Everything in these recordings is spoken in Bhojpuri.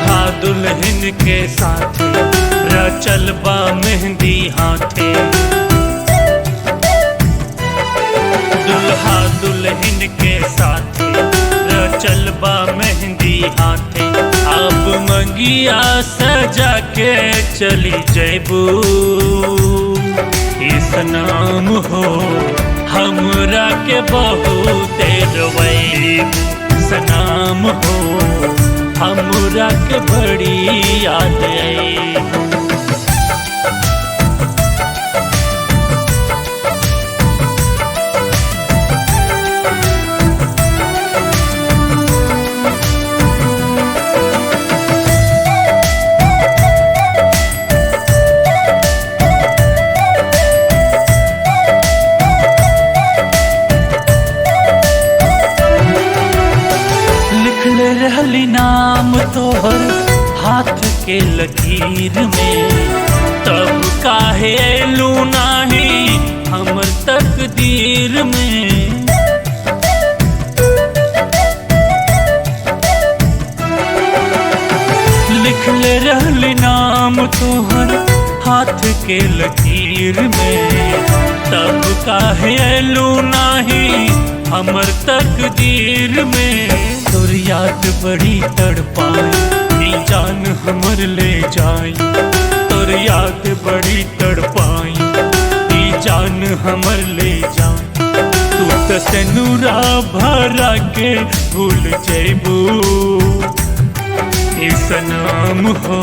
दुल्हा दुल्हन के साथ रचल बा मेहंदी हाथे। दुल्हा दुल्हन के साथ रचल बा मेहंदी हाथे। अब मंगिया सजा के चली जैबू, इस नाम हो हमरा के बहुत रोवैबू। सनाम हो हमरा के बड़ी याद आई। रहली नाम तोहर हाथ के लकीर में, तब काहे ऐलू नाही हमर तकदीर में। लिखले रहली नाम तोहर हाथ के लकीर में, तब काहे ऐलू नाही हमर तकदीर में। तोर याद बड़ी तड़पाई जान हमर ले जाई। तोर याद बड़ी तड़पाई जान हमर ले जाई। तू तो सेनुरा भरा के भूल जैबू, इस नाम हो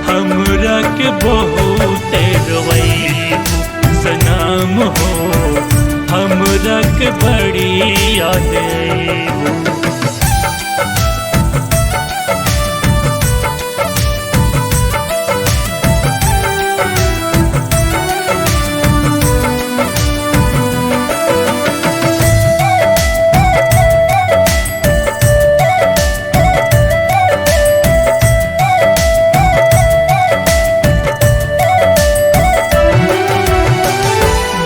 हमरा के बहुत रोवैबू। सनाम हो हमरा के बड़ी याद आई।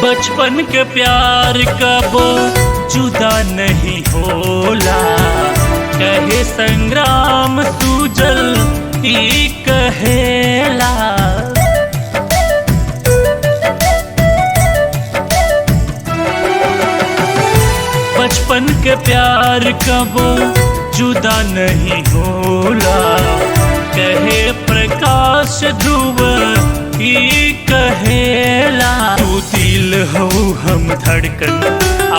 बचपन के प्यार कबो जुदा नहीं होला, कहे संग्राम सूजल ई कहेला। बचपन के प्यार कबो जुदा नहीं होला, कहे प्रकाश ध्रुव ई कहेला। तू दिल हो हम धड़कन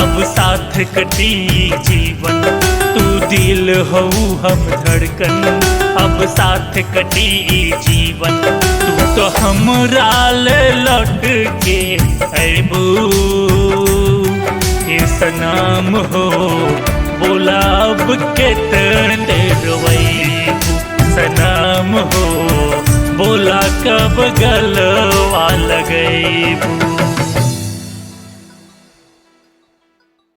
अब साथ कटी जीवन। तू दिल हो हम धड़कन अब साथ कटी जीवन। तू तो हमरा ले लौट के अबू, इस नाम हो बोला अब कितने रोवैबू। सनाम हो बोला कब गलवा लगैबू।